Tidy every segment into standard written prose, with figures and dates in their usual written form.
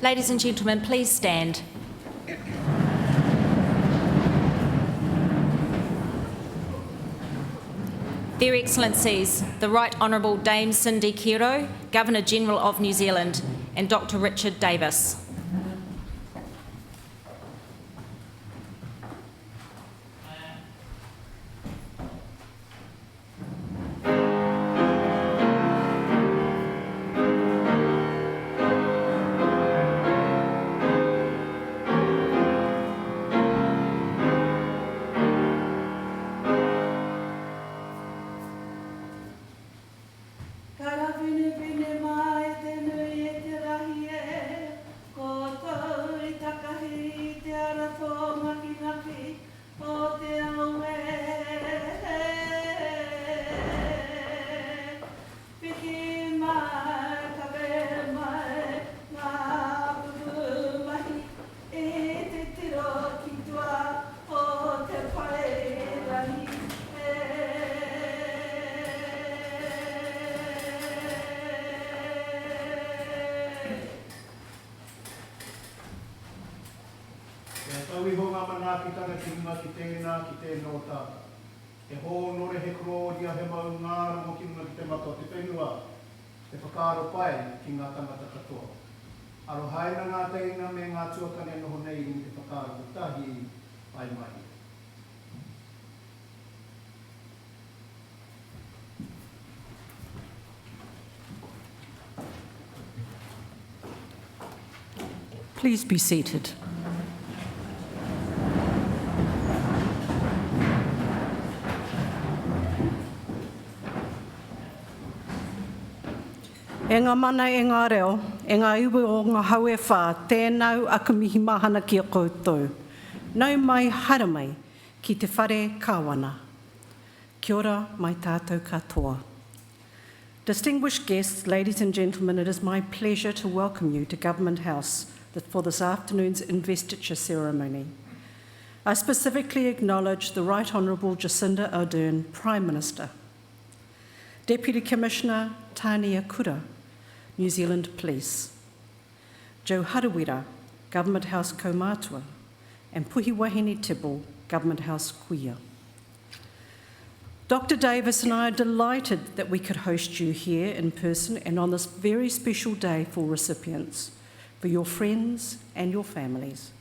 Ladies and gentlemen, please stand. Their Excellencies, the Right Honourable Dame Cindy Kero, Governor-General of New Zealand, and Dr Richard Davis. E hōnore he kroria he maungāra mo ki ngā ki te mako te whenua, te whakaaro pai ki ngā tangata katoa. Aro haina ngā teina me ngā tuakane noho nei ni te whakaaro tahi pai mai. Please be seated. E ngā mana e ngā reo, e ngā iwi o ngā haue whā, tēnau aka mihi mahana ki a koutou. Nau mai hara mai ki te whare kāwana. Kia ora mai tātou katoa. Distinguished guests, ladies and gentlemen, it is my pleasure to welcome you to Government House for this afternoon's investiture ceremony. I specifically acknowledge the Right Honourable Jacinda Ardern, Prime Minister, Deputy Commissioner Tania Kura, New Zealand Police, Joe Harawira, Government House Kaumātua, and Puhi Wahine Tibble, Government House Kuia. Dr Davis and I are delighted that we could host you here in person and on this very special day for recipients, for your friends and your families.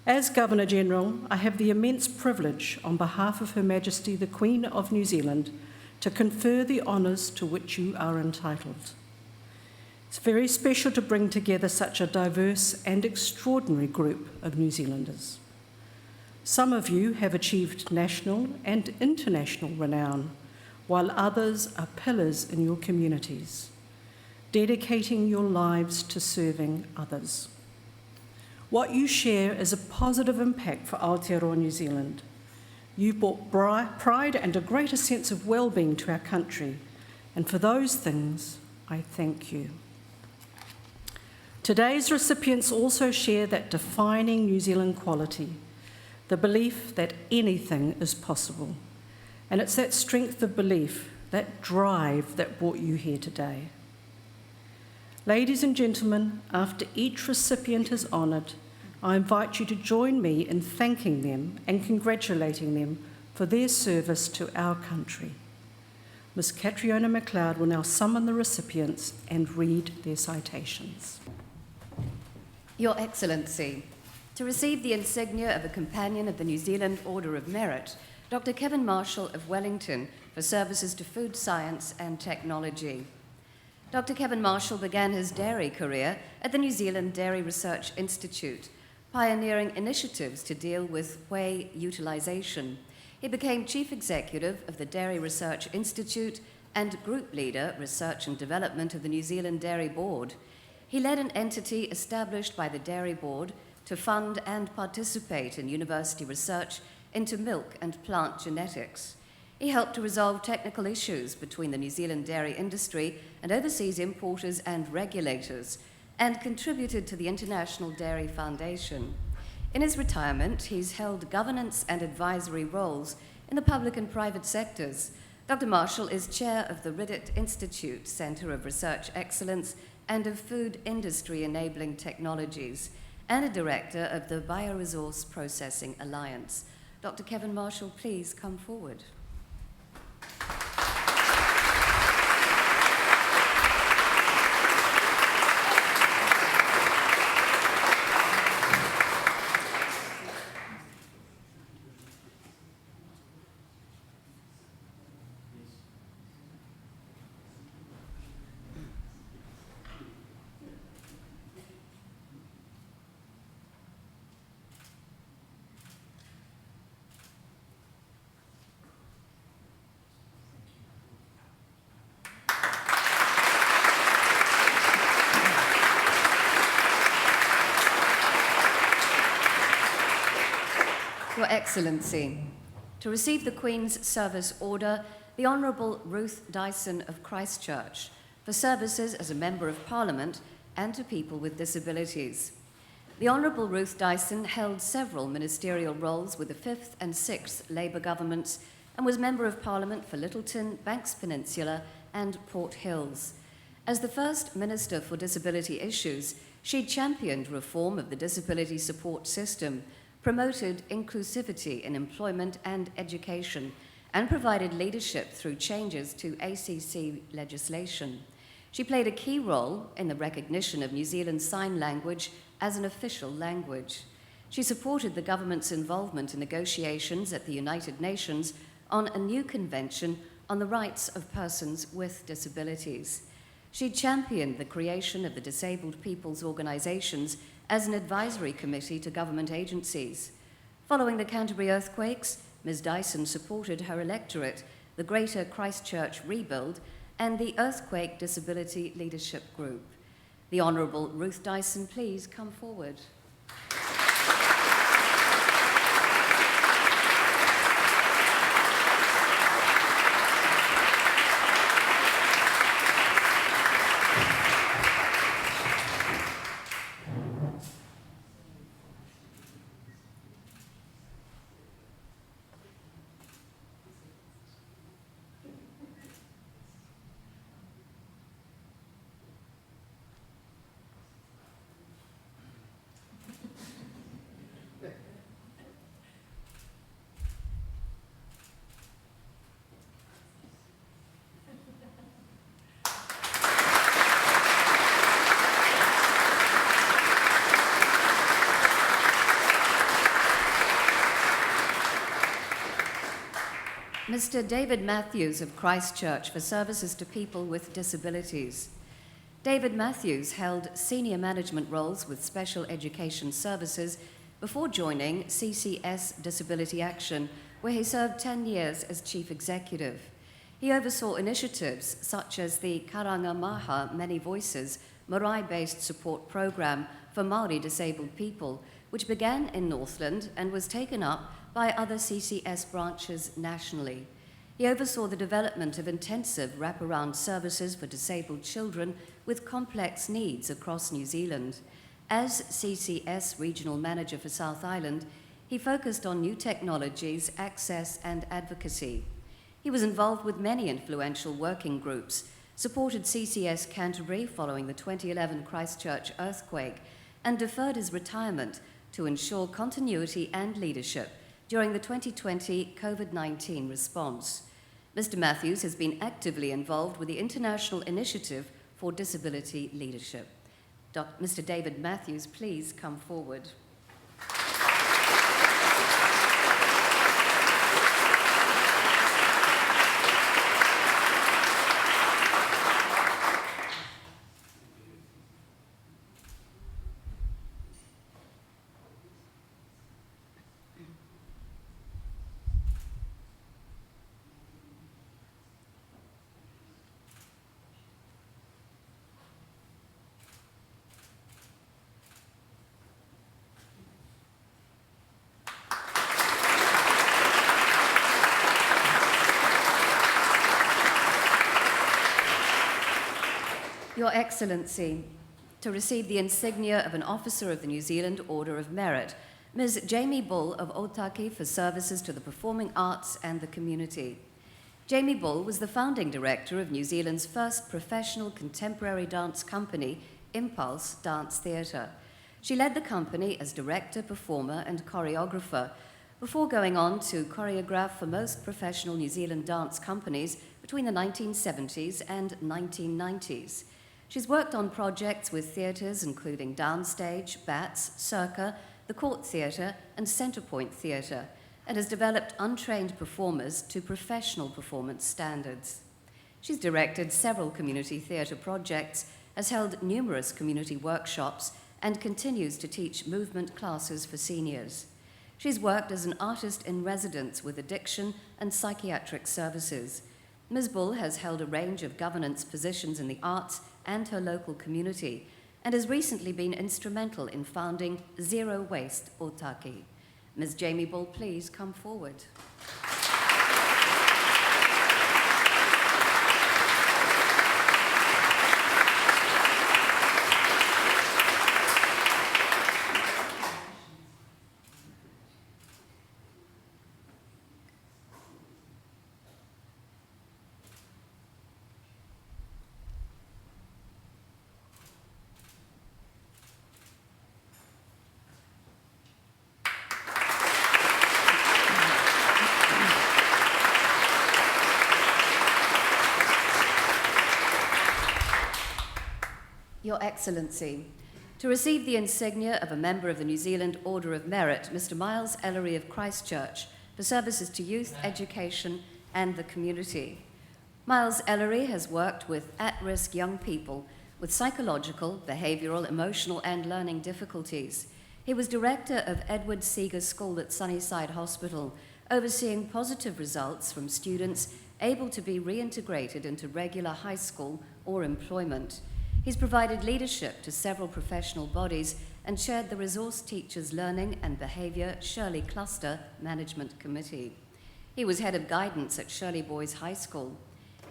As Governor-General, I have the immense privilege on behalf of Her Majesty the Queen of New Zealand to confer the honours to which you are entitled. It's very special to bring together such a diverse and extraordinary group of New Zealanders. Some of you have achieved national and international renown, while others are pillars in your communities, dedicating your lives to serving others. What you share is a positive impact for Aotearoa New Zealand. You brought pride and a greater sense of well-being to our country, and for those things, I thank you. Today's recipients also share that defining New Zealand quality, the belief that anything is possible. And it's that strength of belief, that drive that brought you here today. Ladies and gentlemen, after each recipient is honoured, I invite you to join me in thanking them and congratulating them for their service to our country. Ms. Catriona McLeod will now summon the recipients and read their citations. Your Excellency, to receive the insignia of a Companion of the New Zealand Order of Merit, Dr. Kevin Marshall of Wellington for services to food science and technology. Dr. Kevin Marshall began his dairy career at the New Zealand Dairy Research Institute, pioneering initiatives to deal with whey utilisation. He became Chief Executive of the Dairy Research Institute and Group Leader, Research and Development of the New Zealand Dairy Board. He led an entity established by the Dairy Board to fund and participate in university research into milk and plant genetics. He helped to resolve technical issues between the New Zealand dairy industry and overseas importers and regulators, and contributed to the International Dairy Foundation. In his retirement, he's held governance and advisory roles in the public and private sectors. Dr. Marshall is chair of the Wellington Institute Centre of Research Excellence and of Food Industry Enabling Technologies, and a director of the Bioresource Processing Alliance. Dr. Kevin Marshall, please come forward. Your Excellency, to receive the Queen's Service Order, the Honourable Ruth Dyson of Christchurch, for services as a Member of Parliament and to people with disabilities. The Honourable Ruth Dyson held several ministerial roles with the 5th and 6th Labour governments and was Member of Parliament for Lyttelton, Banks Peninsula and Port Hills. As the first Minister for Disability Issues, she championed reform of the disability support system, promoted inclusivity in employment and education, and provided leadership through changes to ACC legislation. She played a key role in the recognition of New Zealand's sign language as an official language. She supported the government's involvement in negotiations at the United Nations on a new convention on the rights of persons with disabilities. She championed the creation of the Disabled People's Organisations as an advisory committee to government agencies. Following the Canterbury earthquakes, Ms. Dyson supported her electorate, the Greater Christchurch Rebuild, and the Earthquake Disability Leadership Group. The Honourable Ruth Dyson, please come forward. Mr. David Matthews of Christchurch for services to people with disabilities. David Matthews held senior management roles with Special Education Services before joining CCS Disability Action, where he served 10 years as Chief Executive. He oversaw initiatives such as the Karanga Maha Many Voices marae-based support program for Māori disabled people, which began in Northland and was taken up by other CCS branches nationally. He oversaw the development of intensive wraparound services for disabled children with complex needs across New Zealand. As CCS Regional Manager for South Island, he focused on new technologies, access and advocacy. He was involved with many influential working groups, supported CCS Canterbury following the 2011 Christchurch earthquake, and deferred his retirement to ensure continuity and leadership during the 2020 COVID-19 response. Mr. Matthews has been actively involved with the International Initiative for Disability Leadership. Mr. David Matthews, please come forward. Your Excellency, to receive the insignia of an Officer of the New Zealand Order of Merit, Ms. Jamie Bull of Otaki for services to the performing arts and the community. Jamie Bull was the founding director of New Zealand's first professional contemporary dance company, Impulse Dance Theatre. She led the company as director, performer, and choreographer, before going on to choreograph for most professional New Zealand dance companies between the 1970s and 1990s. She's worked on projects with theatres including Downstage, Bats, Circa, the Court Theatre, and Centrepoint Theatre, and has developed untrained performers to professional performance standards. She's directed several community theatre projects, has held numerous community workshops, and continues to teach movement classes for seniors. She's worked as an artist in residence with addiction and psychiatric services. Ms. Bull has held a range of governance positions in the arts and her local community, and has recently been instrumental in founding Zero Waste Otaki. Ms. Jamie Bull, please come forward. Your Excellency, to receive the insignia of a member of the New Zealand Order of Merit, Mr. Miles Ellery of Christchurch, for services to youth, education, and the community. Miles Ellery has worked with at-risk young people with psychological, behavioural, emotional, and learning difficulties. He was director of Edward Seeger School at Sunnyside Hospital, overseeing positive results from students able to be reintegrated into regular high school or employment. He's provided leadership to several professional bodies and chaired the Resource Teachers Learning and Behaviour Shirley Cluster Management Committee. He was head of guidance at Shirley Boys High School.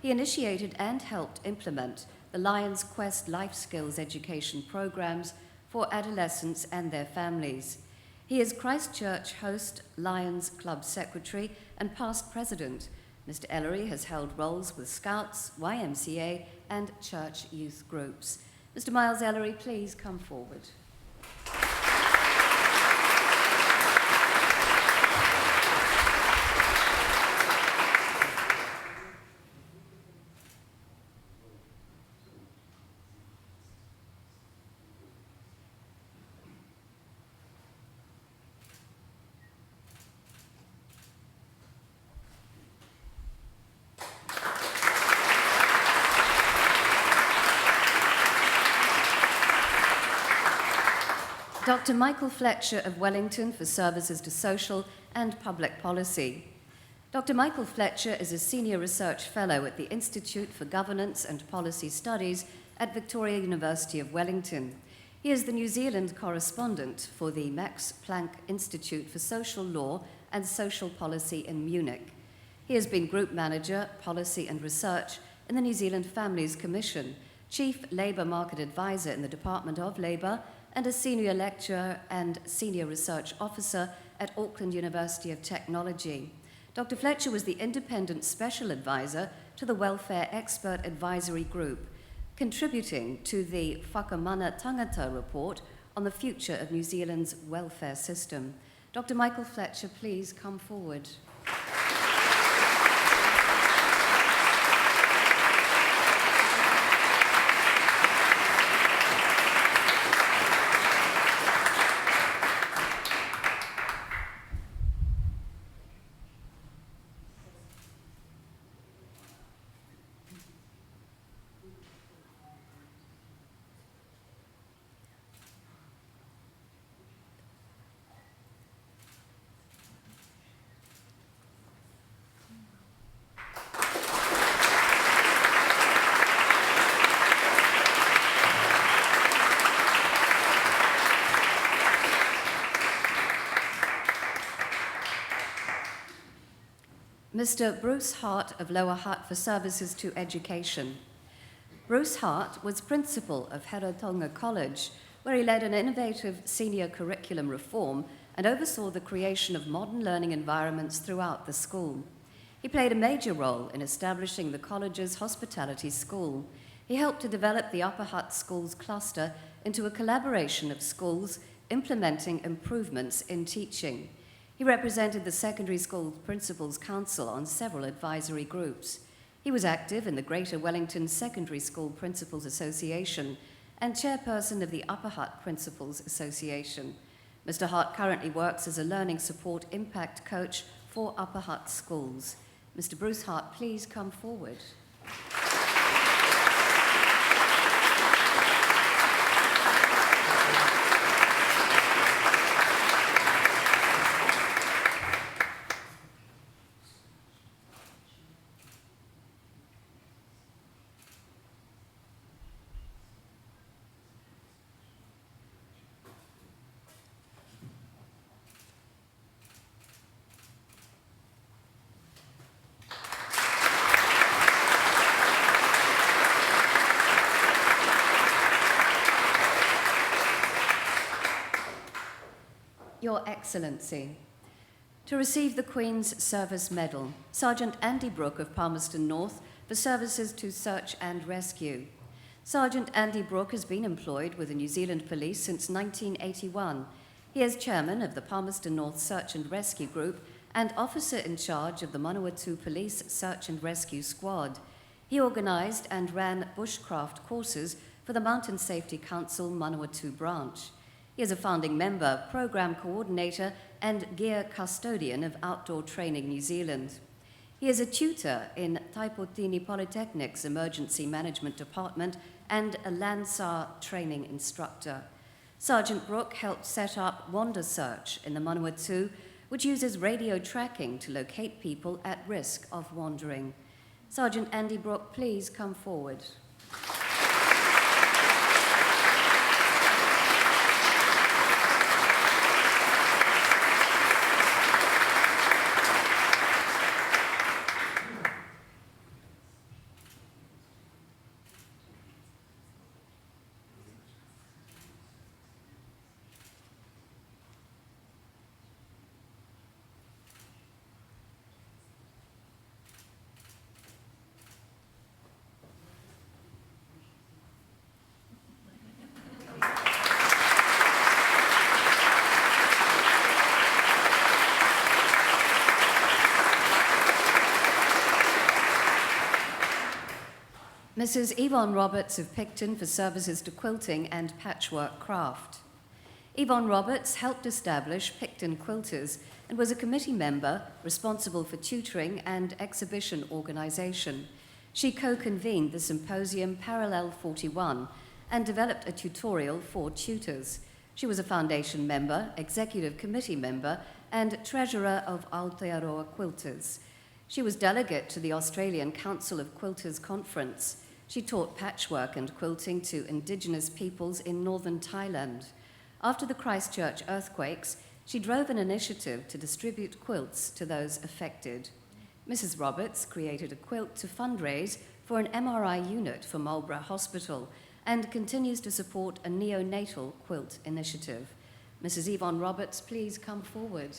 He initiated and helped implement the Lions Quest Life Skills education programs for adolescents and their families. He is Christchurch Host Lions Club Secretary and past president. Mr. Ellery has held roles with Scouts, YMCA, and church youth groups. Mr. Miles Ellery, please come forward. Dr. Michael Fletcher of Wellington for services to social and public policy. Dr. Michael Fletcher is a Senior Research Fellow at the Institute for Governance and Policy Studies at Victoria University of Wellington. He is the New Zealand correspondent for the Max Planck Institute for Social Law and Social Policy in Munich. He has been Group Manager, Policy and Research in the New Zealand Families Commission, Chief Labour Market Advisor in the Department of Labour, and a Senior Lecturer and Senior Research Officer at Auckland University of Technology. Dr. Fletcher was the Independent Special Advisor to the Welfare Expert Advisory Group, contributing to the Whakamana Tangata report on the future of New Zealand's welfare system. Dr. Michael Fletcher, please come forward. Mr. Bruce Hart of Lower Hutt for services to education. Bruce Hart was principal of Heratonga College, where he led an innovative senior curriculum reform and oversaw the creation of modern learning environments throughout the school. He He played a major role in establishing the college's hospitality school. He helped to develop the Upper Hutt Schools cluster into a collaboration of schools implementing improvements in teaching. He represented the Secondary School Principals Council on several advisory groups. He was active in the Greater Wellington Secondary School Principals Association and chairperson of the Upper Hutt Principals Association. Mr. Hart currently works as a learning support impact coach for Upper Hutt schools. Mr. Bruce Hart, please come forward. Your Excellency, to receive the Queen's Service Medal, Sergeant Andy Brooke of Palmerston North for services to search and rescue. Sergeant Andy Brooke has been employed with the New Zealand Police since 1981. He is chairman of the Palmerston North Search and Rescue Group and officer in charge of the Manawatu Police Search and Rescue Squad. He organised and ran bushcraft courses for the Mountain Safety Council Manawatu branch. He is a founding member, program coordinator, and gear custodian of Outdoor Training New Zealand. He is a tutor in Taipotini Polytechnic's Emergency Management Department and a Landsar training instructor. Sergeant Brooke helped set up Wander Search in the Manawatu, which uses radio tracking to locate people at risk of wandering. Sergeant Andy Brooke, please come forward. Mrs. Yvonne Roberts of Picton for services to quilting and patchwork craft. Yvonne Roberts helped establish Picton Quilters and was a committee member responsible for tutoring and exhibition organisation. She co-convened the symposium Parallel 41 and developed a tutorial for tutors. She was a foundation member, executive committee member, and treasurer of Aotearoa Quilters. She was delegate to the Australian Council of Quilters Conference. She taught patchwork and quilting to Indigenous peoples in northern Thailand. After the Christchurch earthquakes, she drove an initiative to distribute quilts to those affected. Mrs. Roberts created a quilt to fundraise for an MRI unit for Marlborough Hospital and continues to support a neonatal quilt initiative. Mrs. Yvonne Roberts, please come forward.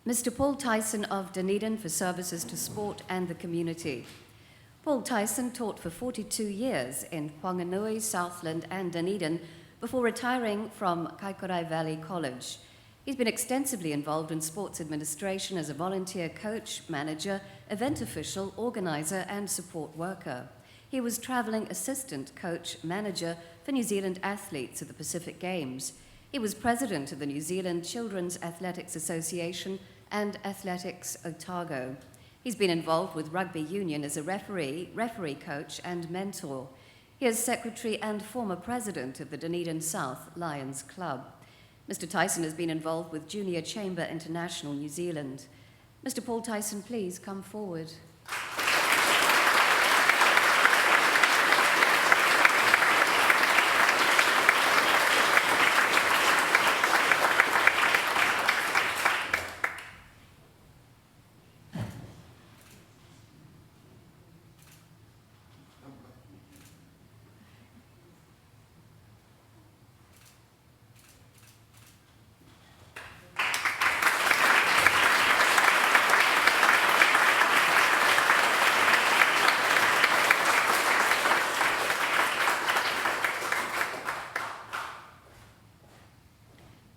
Mr. Paul Tyson of Dunedin for services to sport and the community. Paul Tyson taught for 42 years in Whanganui, Southland and Dunedin before retiring from Kaikorai Valley College. He's been extensively involved in sports administration as a volunteer coach, manager, event official, organiser and support worker. He was travelling assistant coach, manager for New Zealand athletes at the Pacific Games. He was president of the New Zealand Children's Athletics Association and Athletics Otago. He's been involved with rugby union as a referee coach and mentor. He is secretary and former president of the Dunedin South Lions Club. Mr. Tyson has been involved with Junior Chamber International New Zealand. Mr. Paul Tyson, please come forward.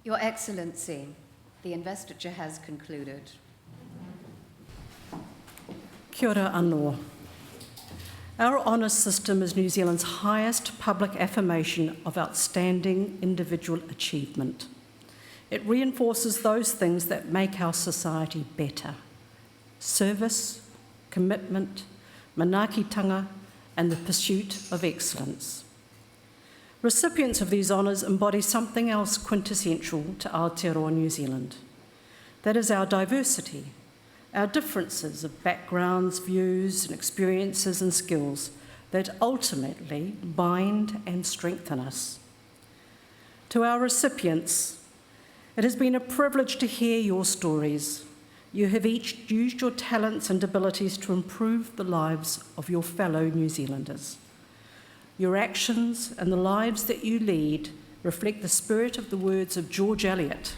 Your Excellency, the investiture has concluded. Kia ora anō. Our honours system is New Zealand's highest public affirmation of outstanding individual achievement. It reinforces those things that make our society better: service, commitment, manaakitanga, and the pursuit of excellence. Recipients of these honours embody something else quintessential to Aotearoa New Zealand. That is our diversity, our differences of backgrounds, views, and experiences and skills that ultimately bind and strengthen us. To our recipients, it has been a privilege to hear your stories. You have each used your talents and abilities to improve the lives of your fellow New Zealanders. Your actions and the lives that you lead reflect the spirit of the words of George Eliot.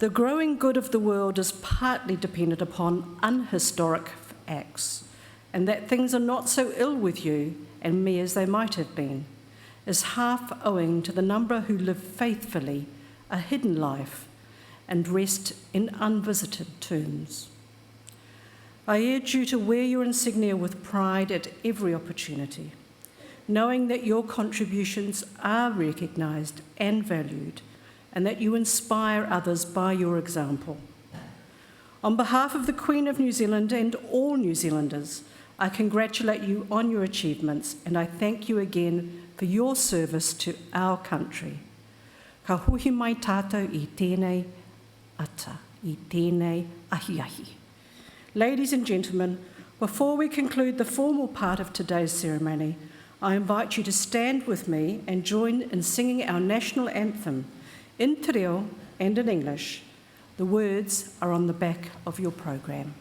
The growing good of the world is partly dependent upon unhistoric acts, and that things are not so ill with you and me as they might have been, is half owing to the number who live faithfully a hidden life and rest in unvisited tombs. I urge you to wear your insignia with pride at every opportunity, knowing that your contributions are recognised and valued, and that you inspire others by your example. On behalf of the Queen of New Zealand and all New Zealanders, I congratulate you on your achievements, and I thank you again for your service to our country. Ka huhi mai tātou I tēnei ata, I tēnei ahi ahi. Ladies and gentlemen, before we conclude the formal part of today's ceremony, I invite you to stand with me and join in singing our national anthem in te reo and in English. The words are on the back of your program.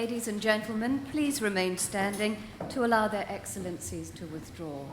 ladies and gentlemen please remain standing to allow their excellencies to withdraw?